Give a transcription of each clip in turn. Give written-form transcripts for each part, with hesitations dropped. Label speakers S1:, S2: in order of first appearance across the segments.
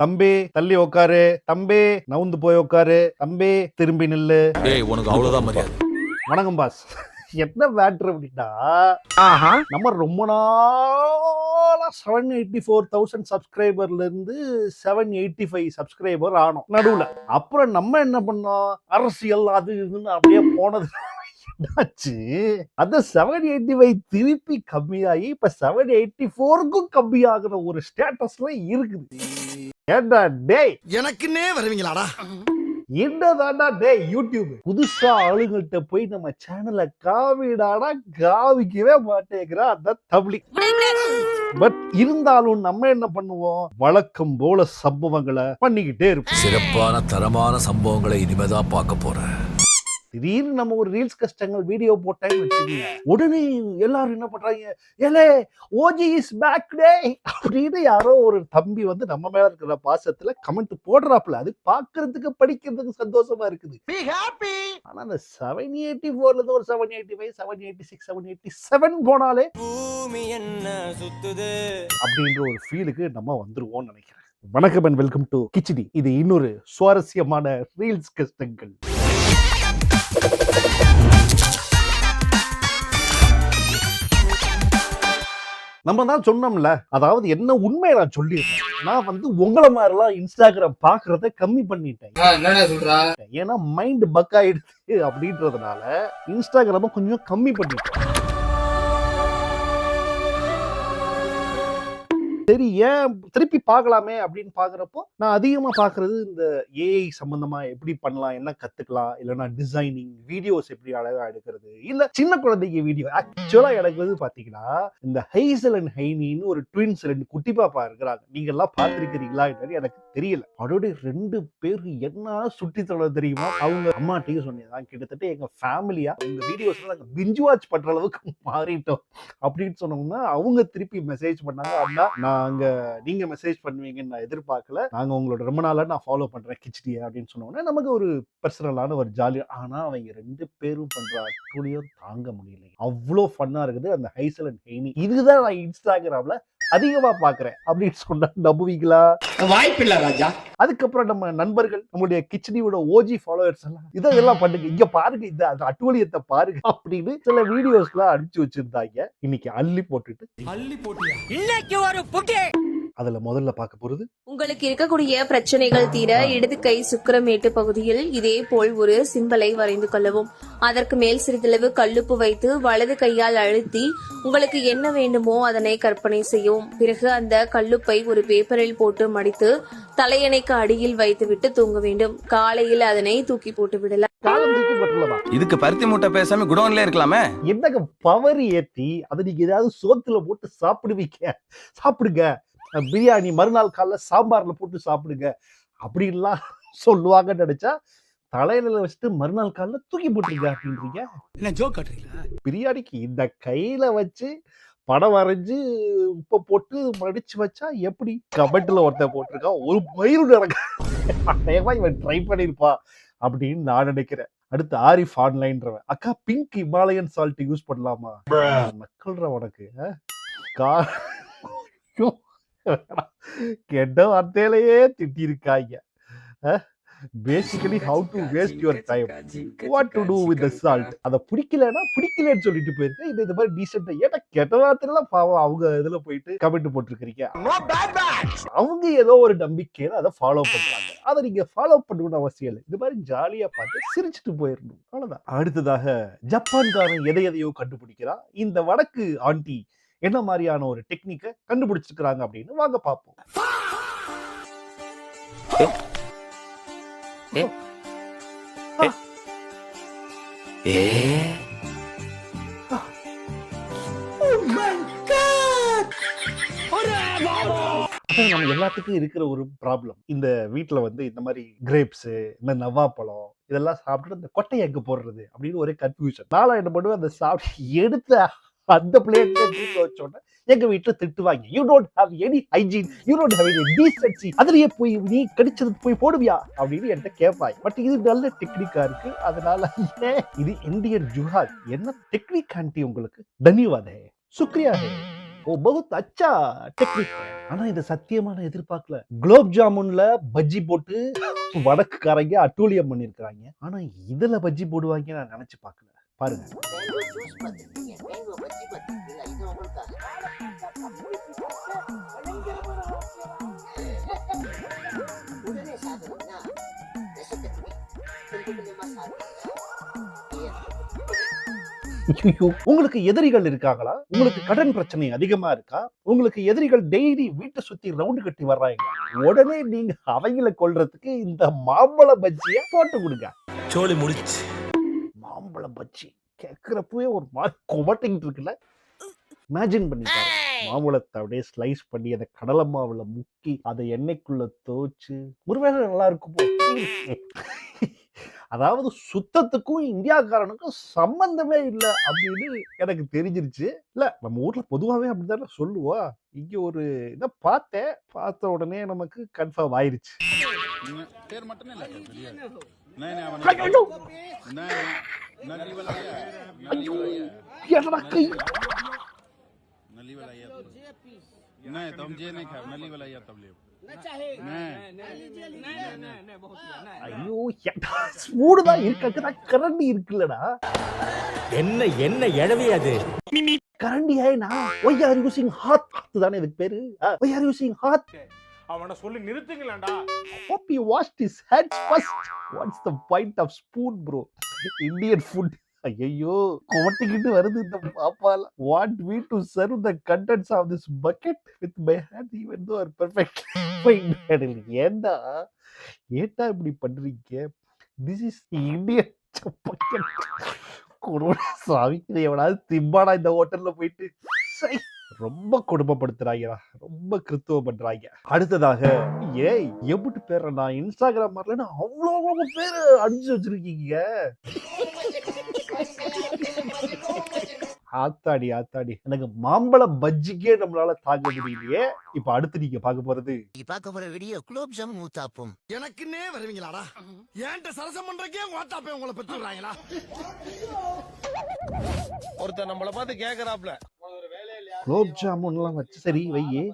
S1: தம்பி தள்ளி உட்காரு, தம்பி நவுந்து போய் உட்காரு, தம்பி திரும்பி நில்லு.
S2: உனக்கு அவ்வளவுதான் மரியாதை.
S1: வணக்கம் பாஸ். என்ன மேட்ரு அப்படின்னா, நம்ம ரொம்ப நாளா 784,000 சப்ஸ்கிரைபர்ல இருந்து 785 சப்ஸ்கிரைபர் ஆனோம் நடுவுல. அப்புறம் நம்ம என்ன பண்ணோம், அரசியல் அது இதுன்னு அப்படியே போனது என்னாச்சு, அந்த 785 திருப்பி கம்மியாகி இப்ப 784க்கும் கம்மியாகிற ஒரு ஸ்டேட்டஸ்ல இருக்குது. ஏண்டா டேய்,
S3: எனக்குன்னே வருவீங்களாடா?
S1: என்னதாண்டா டேய் யூடியூப் புதுசா ஆளுங்கள்ட்ட போய் நம்ம சேனலை காமிடானா காமிக்கவே மாட்டேங்கிறா அந்த தபிலி. பட் இருந்தாலும் நம்ம என்ன பண்ணுவோம், வழக்கம் போல சம்பவங்களை பண்ணிக்கிட்டே இருப்போம்.
S2: சிறப்பான தரமான சம்பவங்களை இனிமேதான் பார்க்க போறேன்.
S1: திடீர்னு நம்ம ஒரு ரீல்ஸ் கஷ்டங்கள் வீடியோ போட்டேன்னு வச்சுக்கோங்க, உடனே எல்லாரும் என்ன பண்றாங்க, ஏலே ஓஜி இஸ் பேக் டே அப்படின்னு யாரோ ஒரு தம்பி வந்து நம்ம மேல இருக்கிற பாசத்துல கமெண்ட் போடுறாப்புல. அது பாக்குறதுக்கு படிக்கிறதுக்கு சந்தோஷமா இருக்குது. ஆனா அந்த 784ல இருந்து ஒரு 785 786 787 போனாலே
S3: பூமி என்ன சுத்துது
S1: அப்படின்ற ஒரு ஃபீலுக்கு நம்ம வந்துருவோம்னு நினைக்கிறேன். வணக்கம் அண்ட் வெல்கம் டு கிச்சடி. இது இன்னொரு சுவாரஸ்யமான ரீல்ஸ் கஷ்டங்கள். நம்ம தான் சொன்னோம்ல, அதாவது என்ன உண்மையை நான் சொல்லிடுறேன். நான் வந்து உங்களை மாதிரிலாம் இன்ஸ்டாகிராம் பாக்குறத கம்மி பண்ணிட்டேன். ஏன்னா மைண்ட் பக் ஆயிடுச்சு அப்படின்றதுனால இன்ஸ்டாகிராம கொஞ்சம் கம்மி பண்ணிட்டேன். சரி, ஏன் திருப்பி பார்க்கலாமே அப்படின்னு பாக்குறப்போ நான் அதிகமா பாக்குறது இந்த ஏஐ சம்பந்தமா எப்படி பண்ணலாம், என்ன கத்துக்கலாம், இல்லைன்னா டிசைனிங் வீடியோஸ் எப்படி அழகா எடுக்கிறது, இல்ல சின்ன குழந்தைங்க வீடியோ. ஆக்சுவலா எனக்கு வந்து பாத்தீங்கன்னா இந்த ஹைசல் அண்ட் ஹைனின்னு ஒரு ட்வின்ஸ் 2 குட்டி பாப்பா இருக்கிறாங்க. நீங்க எல்லாம் பாத்திருக்கிறீங்களா என்னன்னு எனக்கு தெரியல. அதோட 2 பேர் என்ன சுட்டி தொலை தெரியுமா. அவங்க அம்மாட்டையும் சொன்னேன், கிட்டத்தட்ட எங்க ஃபேமிலியா உங்க வீடியோஸ் நாங்க பிஞ்ச் வாட்ச் பண்ற அளவுக்கு மாறிட்டோம் அப்படின்னு சொன்னோம்னா அவங்க திருப்பி மெசேஜ் பண்ணாங்க, அண்ணா நாங்க நீங்க மெசேஜ் பண்ணுவீங்கன்னு நான் எதிர்பார்க்கல, நாங்க உங்களோட ரொம்ப நாளா நான் ஃபாலோ பண்றேன் கிச்சடியை அப்படின்னு சொன்னோம்னா நமக்கு ஒரு பர்சனலான ஒரு ஜாலி. ஆனா அவங்க 2 பேரும் பண்ற அட்டுழியம் தாங்க முடியல. அவ்வளோ ஃபன்னா இருக்குது அந்த ஹைசல் அண்ட் ஹைனி. இதுதான் நான் இன்ஸ்டாகிராம்ல அதிகமா பாக்குறேன் அப்படின்னு சொன்னா நம்புவீங்களா?
S3: வாய்ப்பில்லை ராஜா.
S1: அதுக்கப்புறம் நம்ம நண்பர்கள், நம்மளுடைய கிச்சடியோட ஓஜி ஃபாலோவர்ஸ் எல்லாம் இதெல்லாம் பண்ணுங்க, இங்க பாருங்க, இந்த அட்டுவலியத்தை பாருங்க அப்படின்னு சில வீடியோஸ் எல்லாம் அனுப்பிச்சு வச்சிருந்தாங்க. இன்னைக்கு அள்ளி போட்டுட்டு
S3: இன்னைக்கு ஒரு புகே
S1: அதுல முதல்ல பார்க்க போறது,
S4: உங்களுக்கு இருக்கக்கூடிய பிரச்சனைகள் தீர இடது கை சுக்கிரமேட்டு பகுதியில் இதே போல் ஒரு சிம்பலை வரைந்து கொள்ளவும். அதற்கு மேல் சிறிதளவு கல்லுப்பு வைத்து வலது கையால் அழுத்தி உங்களுக்கு என்ன வேண்டுமோ அதனை கற்பனை செய்யவும். பிறகு அந்த கல்லுப்பை ஒரு பேப்பரில் போட்டு மடித்து தலையணைக்கு அடியில் வைத்துவிட்டு தூங்க வேண்டும். காலையில் அதனை தூக்கி போட்டு விடலாம்.
S1: காலம் தூக்கி போட்டுலதான்.
S5: இதுக்கு பருத்தி மூட்டை பேசாம குடோன்ல இருக்கலாமே.
S1: என்னங்க பவர் ஏத்தி அதை நீங்க ஏதாவது சோத்துல போட்டு சாப்பிடுங்க, பிரியாணி மறுநாள் காலைல சாம்பார்ல போட்டு சாப்பிடுங்க அப்படின்லாம் சொல்லுவாங்கன்னு நினைச்சா தலையில வச்சுட்டு மறுநாள் காலைல தூக்கி போட்டுருங்க அப்படின்றீங்க.
S3: என்ன ஜோக் காட்டுறீங்களா? பிரியாணிக்கு
S1: இந்த கையில வச்சு படம் வரைஞ்சு உப்பை போட்டு மடிச்சு வச்சா எப்படி? கமெண்ட்ல ஒருத்தன் போட்டிருக்கான், ஒரு மயிறு நடக்க இவன் ட்ரை பண்ணிருப்பா அப்படின்னு நான் நினைக்கிறேன். அடுத்து ஆரிஃப் ஆன்லைன்றவன், அக்கா பிங்க் இமாலயன் சால்ட் யூஸ் பண்ணலாமா? மக்கள்ற உனக்கு கெட்ட வார்த்தையிலேயே திட்டி இருக்காங்க. Basically how to waste your time, what to do with the salt. அத பிடிக்கலன்னு சொல்லிட்டு போயிருக்கேன். இந்த மாதிரி டீசென்ட்டா ஏன்னா கெட்ட வார்த்தையெல்லாம் பாவம் அவங்க இதுல போயிட்டு கமெண்ட் போட்டுருக்கீங்க. அவங்க ஏதோ ஒரு நம்பிக்கையில அதை ஃபாலோ பண்றாங்க. அதை நீங்க ஃபாலோ பண்ணணும்னு அவசியம் இல்லை. இந்த மாதிரி ஜாலியா பார்த்து சிரிச்சுட்டு போயிடணும், அவ்வளவுதான். அடுத்ததாக ஜப்பான்காரன் எதையோ கண்டுபிடிக்கிறான். இந்த வடக்கு ஆண்டி என்ன மாதிரியான ஒரு டெக்னிக்கை கண்டுபிடிச்சிருக்காங்க அப்படின்னு வாங்க பார்ப்போம். நம்ம எல்லாத்துக்கும் இருக்கிற ஒரு ப்ராப்ளம், இந்த வீட்டுல வந்து இந்த மாதிரி கிரேப்ஸ், இந்த நவாப்பழம் இதெல்லாம் சாப்பிட்டு இந்த கொட்டையை எங்க போடுறது அப்படின்னு ஒரே கன்ஃபியூஷன். நானும் என்ன பண்ணுவேன், அந்த சாப்பிட்டு எடுத்த அந்த பிளேட்ல தூக்கி வச்சோன்னா எங்க வீட்டுல திட்டுவாங்க, you don't have any hygiene, you don't have any decency, அதுலயே போய் நீ கடிச்சது போய் போடுவியா அப்படின்னு என்கிட்ட கேட்பாங்க. பட் இது நல்ல டெக்னிக்கா இருக்கு, அதனால இது இந்தியன் ஜுஹாத். என்ன டெக்னிக் ஆண்டி, உங்களுக்கு தன்யவாதே, சுக்ரியா. ஓ बहुत अच्छा டெக்னிக். ஆனா இது சத்தியமா நான் எதிர்பார்க்கல. குலோப் ஜாமுன்ல பஜ்ஜி போட்டு வடக்குக்காரங்க அட்டூழியம் பண்ணிருக்காங்க. ஆனா இதுல பஜ்ஜி போடுவாங்க நான் நினைச்சு பார்க்கல. பாருங்க. ஐயோ, உங்களுக்கு எதிரிகள் இருக்காங்களா? உங்களுக்கு கடன் பிரச்சனை அதிகமா இருக்கா? உங்களுக்கு எதிரிகள் டெய்லி வீட்டை சுத்தி ரவுண்டு கட்டி வர்றாங்க. உடனே நீங்க அவங்கள கொல்றதுக்கு இந்த மாம்பழ பஜ்ஜிய போட்டு கொடுங்க.
S2: சோலி முடிச்சு.
S1: மாம்பழ பஜ்ஜி கேக்குறப்பவே ஒரு மாதிரி குமட்டிக்கிட்டு இருக்குல்ல. இமேஜின் பண்ணி பாருங்க. மாம்பழத்தை அப்படியே ஸ்லைஸ் பண்ணி அதை கடலை மாவுல முக்கி அதை எண்ணெய்க்குள்ள தோச்சு ஒருவேளை நல்லா இருக்குமோ? அதாவது சுத்தத்துக்கும் இந்தியாக்காரனுக்கும் சம்பந்தமே இல்லை அப்படின்னு எனக்கு தெரிஞ்சிருச்சு. இல்ல நம்ம ஊர்ல பொதுவாவே அப்படித்தானே சொல்லுவா. இங்க ஒரு இதை பார்த்த உடனே நமக்கு கன்ஃபார்ம் ஆயிருச்சு. என்னடா கை
S6: नहीं तुम ये नहीं खाओ नली वाला या तब ले
S1: ஐயோ ஸ்பூடுதான் இருக்க கரண்டி இருக்குல்லடா.
S3: என்ன என்ன எழவே அது
S1: கரண்டி ஆயினா ஒய் ஆர் யூசிங் ஹாட் தானே இதுக்கு பேரு. Why are using hot.
S6: அவனை சொல்லி நிறுத்துங்களேன்டா.
S1: hope he washed his hands first. what's the point of spoon bro? Indian food. ஐயோ கோட்டிக்கிட்டு வருது இந்த பாப்பால. want me to serve the contents of this bucket with my hand even though are perfect fine. ஏண்டா இப்படி பண்றீங்க? this is Indian bucket. Corona சாமி எவனாவது திம்பானா இந்த ஹோட்டல்ல போயிட்டு. ரொம்ப கொடுமைப்படுத்துறாங்க, ரொம்ப கிறித்துவம் பண்றாங்க. அடுத்ததாக எப்படி பேர் நான் இன்ஸ்டாகிராம் மாதிரில அவ்வளவு பேரு அடிச்சு வச்சிருக்கீங்க. ஆத்தாடி எனக்கு மாம்பழ பஜ்ஜிக்கே நம்மளால தாங்க முடியலையே. இப்ப அடுத்து நீங்க பார்க்க போற
S7: வீடியோ குலோப் ஜாமுன் ஊத்தாப்பம்.
S8: எனக்குன்னே வருவீங்களாடா? ஏன்ட்ட சரசம் பண்றக்கே ஊத்தாப்பே உங்களை பெற்றுறாங்களா?
S5: ஒருத்தர் நம்மள பார்த்து கேக்குறாப்ல,
S1: குலோப் ஜாமுன் எல்லாம் வச்சு சரி வையே.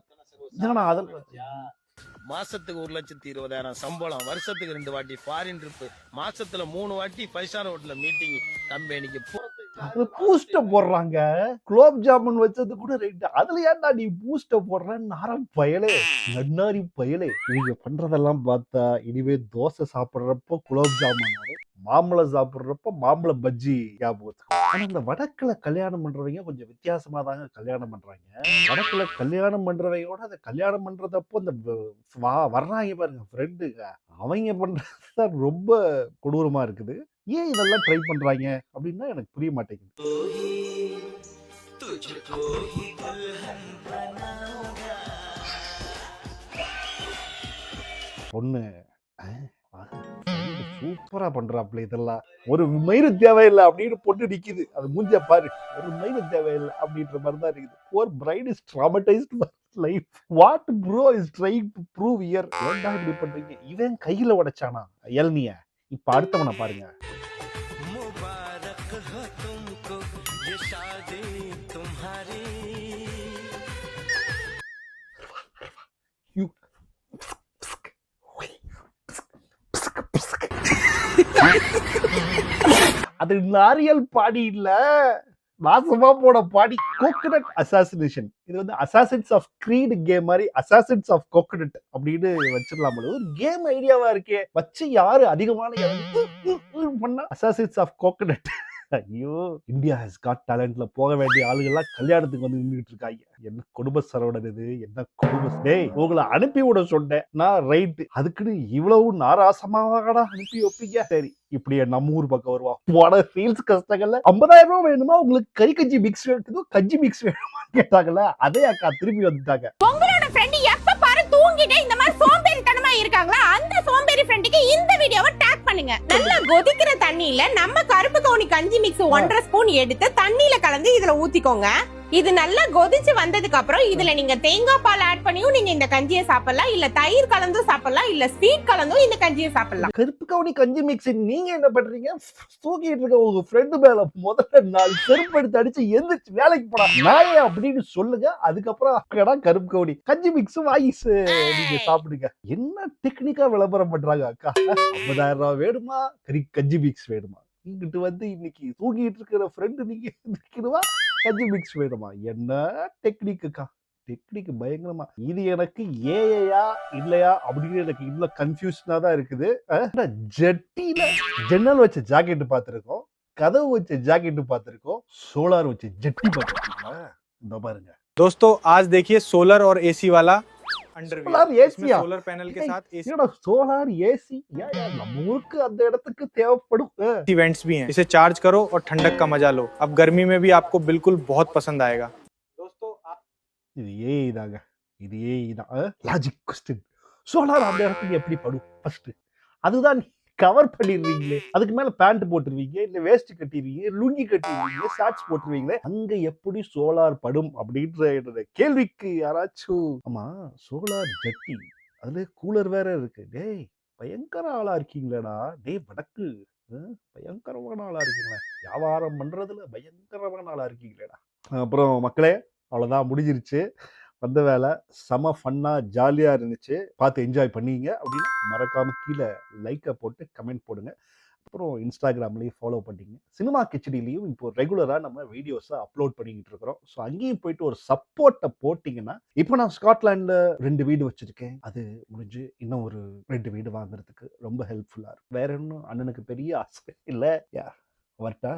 S5: மாசத்துக்கு 1,20,000 சம்பளம், வருஷத்துக்கு 2 வாட்டி ஃபாரின் ட்ரிப், மாசத்துல 3 வாட்டி 5 ஸ்டார் ஹோட்டல்ல மீட்டிங், கம்பெனிக்கு
S1: பூஸ்ட போடுறாங்க. குலோப் ஜாமுன் வச்சது கூட ரைட். அதுல ஏன்டா நீ பூஸ்ட போடுற நாரம் பயலே, நன்னாரி பயலே. நீங்க பண்றதெல்லாம் பார்த்தா இனிமே தோசை சாப்பிடுறப்போ குலோப் ஜாமுன் வரும், மாம்பழம் சாப்பிடுறப்ப மாம்பழ பஜ்ஜி ஞாபகத்துக்கு. ஆனா இந்த வடக்குல கல்யாணம் பண்றவங்க கொஞ்சம் வித்தியாசமா தாங்க கல்யாணம் பண்றாங்க. வடக்குல கல்யாணம் பண்றவையோட அந்த கல்யாணம் பண்றதப்போ இந்த வர்றாங்க பாருங்க ஃப்ரெண்டுங்க, அவங்க பண்றது ரொம்ப கொடூரமா இருக்குது. ஏன் இதெல்லாம் ட்ரை பண்றாங்க அப்படின்னா எனக்கு புரிய மாட்டேங்குது. பொண்ணு சூப்பரா பண்றாப்ல. இதெல்லாம் ஒரு மயிறு தேவையில்லை அப்படின்னு பொண்ணு நிக்குது. அது மூஞ்ச பாரு, ஒரு மயிறு தேவையில்லை அப்படின்ற மாதிரி தான் இருக்குது. poor bride is traumatized by life. what bro is trying to prove here? ஏன்டா இப்படி பண்றீங்க? இவன் கையில உடைச்சானா இளநிய. இப்ப அடுத்தவனை பாருங்க. அது நாரியல் பாடி இல்ல, நாசமா போன பாடி. Coconut assassination. இது வந்து அசாசின்ஸ் ஆஃப் கிரீட் கேம் மாதிரி அசாசின்ஸ் ஆஃப் கோகனட் அப்படின்னு வச்சிடலாம். ஒரு கேம் ஐடியாவா இருக்கே, வச்சு யாரு அதிகமான பண்ணா அசாசின்ஸ் ஆஃப் கோகனட். ஐயோ, இந்தியா ஹஸ் காட் டேலண்ட்ல போக வேண்டிய ஆளுகள்லாம் கல்யாணத்துக்கு வந்து நின்றுட்டு இருக்காங்க. என்ன குடும்ப சரவணன் இது, என்ன குடும்ப. டேய், உங்களை அனுப்பி விட சொன்னேன் நான், ரைட்டு. அதுக்குன்னு இவ்வளவு நாராசமாவாடா அனுப்பி வைப்பீங்க? சரி, இப்படியே நம்ம ஊர் பக்கம் வருவா. போன ரீல்ஸ் கஷ்டங்கள்ல 50,000 ரூபாய் வேணுமா உங்களுக்கு, கறி கஞ்சி மிக்ஸ் வேணும், கஞ்சி மிக்ஸ் வேணுமான்னு கேட்டாங்கல்ல, அதே அக்கா திரும்பி வந்துட்டாங்க.
S9: உங்களோட ஃப்ரெண்ட் எப்ப பாரு தூங்கிட்டே இந்த மாதிரி சோம்பேறித்தனமா இருக்காங்களா, அந்த சோம்பேறி ஃப்ரெண்டுக்கு இந்த வீடியோவை டாக் பண்ணுங்க. நல்லா கொதிக்கிற தண்ணியில நம்ம கருப்பு கவுனி கஞ்சி மிக்ஸ் 1.5 ஸ்பூன் எடுத்து தண்ணியில கலந்து இதுல ஊத்திக்கோங்க. இது நல்லா கொதிச்சு வந்ததுக்கு அப்புறம் இதுல நீங்க தேங்காய் பால் ஆட் பண்ணியும் நீங்க இந்த கஞ்சியை சாப்பிடலாம், இல்ல தயிர் கலந்தும் சாப்பிடலாம், இல்ல ஸ்வீட் கலந்தும் இந்த கஞ்சியை சாப்பிடலாம்.
S1: கருப்பு கவுனி கஞ்சி மிக்ஸ் நீங்க என்ன பண்றீங்க? தூக்கிட்டு இருக்க உங்க ஃப்ரெண்டு மேல முதல்ல 4 செருப்பு எடுத்து அடிச்சு எந்திரிச்சு வேலைக்கு போடா நாயே அப்படின்னு சொல்லுங்க. அதுக்கப்புறம் அக்கடா கருப்பு கவுனி கஞ்சி மிக்ஸ் வாங்கி நீங்க சாப்பிடுங்க. என்ன டெக்னிக்கா விளம்பரம் பண்றாங்க அக்கா. 50,000 ரூபாய் வேணுமா, கஞ்சி மிக்ஸ் வேணுமா? இங்கிட்டு வந்து இன்னைக்கு தூங்கிட்டு இருக்கிற ஃப்ரெண்டு நீங்க எந்திரிக்கணுமா, கஞ்சி மிக்ஸ் வேணுமா? என்ன டெக்னிக்குக்கா, டெக்னிக் பயங்கரமா. இது எனக்கு ஏயா இல்லையா அப்படின்னு எனக்கு இன்னும் கன்ஃபியூஷனா தான் இருக்குது. ஜட்டியில ஜன்னல் வச்ச ஜாக்கெட் பார்த்திருக்கோம், கதவு வச்ச ஜாக்கெட் பார்த்திருக்கோம், சோலார் வச்ச ஜட்டி பார்த்திருக்கீங்களா? இந்த பாருங்க
S7: दोस्तों आज देखिए सोलर और एसी वाला
S1: सोलर
S7: अंडरवियर,
S1: एसी
S7: इसमें सोलर पैनल के साथ एसी
S1: சோலார் ஏசி நம்ம ஊருக்கு அந்த இடத்துக்கு தேவைப்படும்.
S7: वेंट्स भी हैं। इसे चार्ज करो और ठंडक का मजा लो। अब गर्मी में भी आपको बिल्कुल बहुत पसंद आएगा। दोस्तों
S1: இது ஏஐ தாங்க, இது ஏஐ தான். லாஜிக் கொஸ்டின், சோலார் அந்த இடத்துக்கு எப்படி படும்? ஃபர்ஸ்ட் அதுதான் கவர் பண்ணிடுவீங்களே, அதுக்கு மேல பேண்ட் போட்டுருவீங்க, இல்ல வேஸ்ட் கட்டிடுவீங்க, லுங்கி கட்டிடுவீங்க, ஷார்ட்ஸ் போட்டுருவீங்களே, அங்க எப்படி சோலார் படும் அப்படின்ற என்னோட கேள்விக்கு யாராச்சும் ஆமா சோலார் ஜட்டி அதுல கூலர் வேற இருக்கு. டேய் பயங்கர ஆளா இருக்கீங்களேடா, டேய் வடக்கு பயங்கரமான ஆளா இருக்கீங்களா, வியாபாரம் பண்றதுல பயங்கரமான ஆளா இருக்கீங்களேடா. அப்புறம் மக்களே அவ்வளவுதான், முடிஞ்சிருச்சு வந்த வேலை. செம ஃபன்னா ஜாலியா இருந்துச்சு, பார்த்து என்ஜாய் பண்ணீங்க அப்படின்னா மறக்காம கீழே லைக்கை போட்டு கமெண்ட் போடுங்க. அப்புறம் இன்ஸ்டாகிராம்லேயும் ஃபாலோ பண்ணிங்க. சினிமா கிச்சடிலையும் இப்போ ரெகுலராக நம்ம வீடியோஸை அப்லோட் பண்ணிக்கிட்டு இருக்கிறோம். ஸோ அங்கேயும் போயிட்டு ஒரு சப்போர்ட்டை போட்டிங்கன்னா, இப்போ நான் ஸ்காட்லாண்டில் 2 வீடு வச்சுருக்கேன், அது முடிஞ்சு இன்னும் ஒரு 2 வீடு வாங்குறதுக்கு ரொம்ப ஹெல்ப்ஃபுல்லாக இருக்கும். வேற ஒன்றும் அண்ணனுக்கு பெரிய ஆசை இல்லை. வரட்டா?